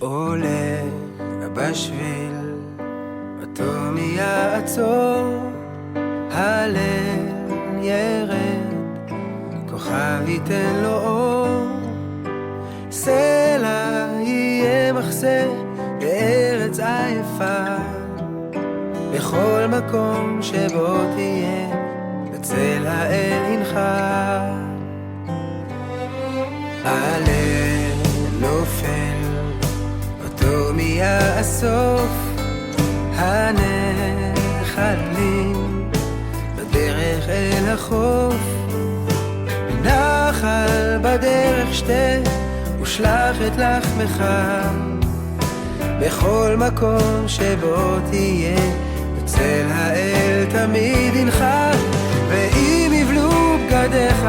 עולה בשביל אותו מי יעצור, הלל ירד, כוכב ייתן לו אור, סלע יהיה מחסה בארץ עייפה, בכל מקום שבו תהיה בצל האל ינחה. עלה נופל אותו מי יאסוף, הנחלים בדרך אל החוף, נחל בדרך שתה ושלח את לחמך, בכל מקום שבו תהיה בצל האל תמיד ינחה. ואם יבלו בגדיך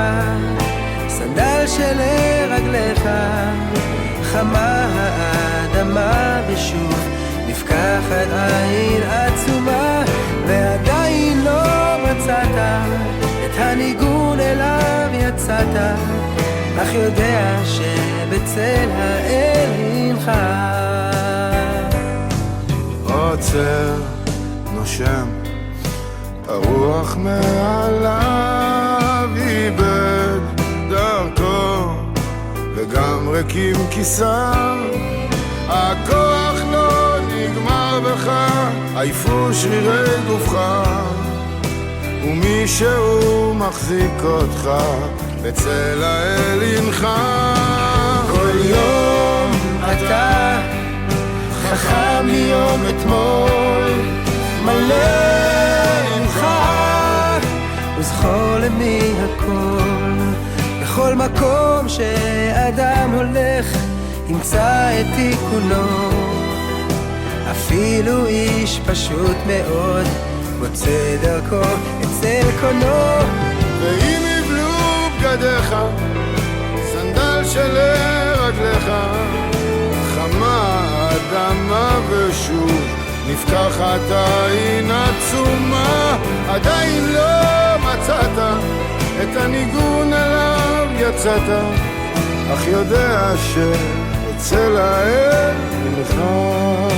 סנדל שלרגליך, חמה האדמה ושוב נפקחת עין עצומה, ועדיין לא מצאת את הניגון אליו יצאת, אך יודע שבצל האל ינחה. עוצר, נושם, הרוח מעליו איבד דרכו, וגם ריקים כיסיו, הכוח לא נגמר בך, עייפו שרירי גופך, ומישהו מחזיק אותך בצל האל ינחה. כל יום אתה חכם מיום אתמול, מלא ממך וזכור למי הכל, בכל מקום שאדם הולך ימצא את תיקונו, אפילו איש פשוט מאוד מוצא דרכו אצל קונו. ואם יבלו בגדיך סנדל שלרגליך, חמה אדמה ושוב נפקחת עין עצומה, עדיין לא מצאת את הניגון עליו יצאת, אך יודע שאצל האל ינחה.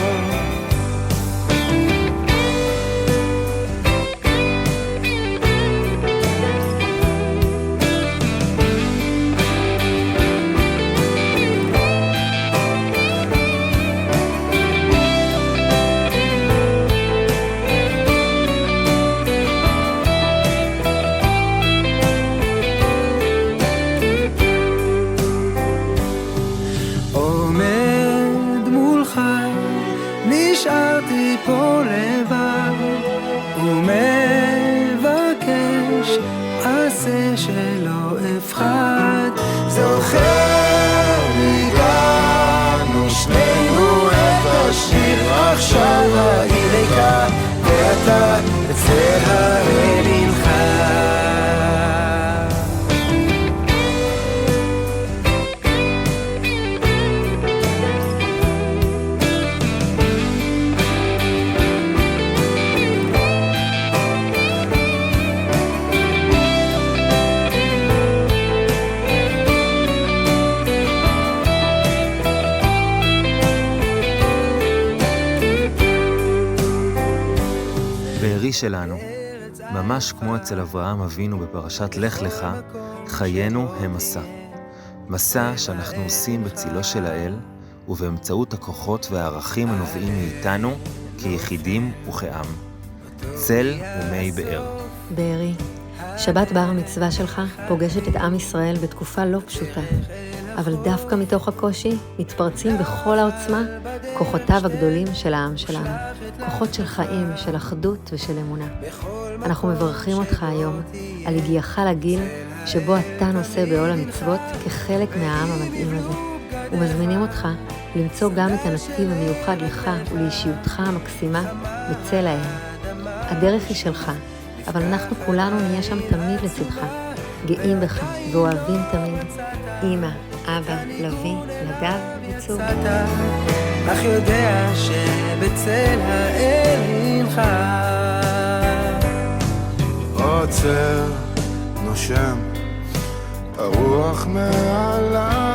נשארתי פה לבד ומבקש עשה שלא אפחד, זוכר הגענו שנינו את השיר, עכשיו העיר ריקה ואתה בצל האל ינחה. בארי שלנו, ממש כמו אצל אברהם אבינו בפרשת לך לך, חיינו הם מסע. מסע שאנחנו עושים בצילו של האל, ובאמצעות הכוחות והערכים הנובעים מאיתנו כיחידים וכעם. צל ומי באר. בארי, שבת בר המצווה שלך פוגשת את עם ישראל בתקופה לא פשוטה, אבל דווקא מתוך הקושי מתפרצים בכל העוצמה כוחותיו הגדולים של העם שלנו, כוחות של חיים, של אחדות ושל אמונה. אנחנו מברכים אותך היום על הגיעך לגיל שבו אתה נושא בעול המצוות כחלק מהעם המדהים הזה, ומזמינים אותך למצוא גם את הנתיב המיוחד לך ולאישיותך המקסימה בצל האל. הדרך היא שלך, אבל אנחנו כולנו נהיה שם תמיד לצדך, גאים בך ואוהבים תמיד. אמא, אבא, לוי, נדב וצור. אך יודע שבצל האל ינחה. עוצר, נושם, הרוח מעליו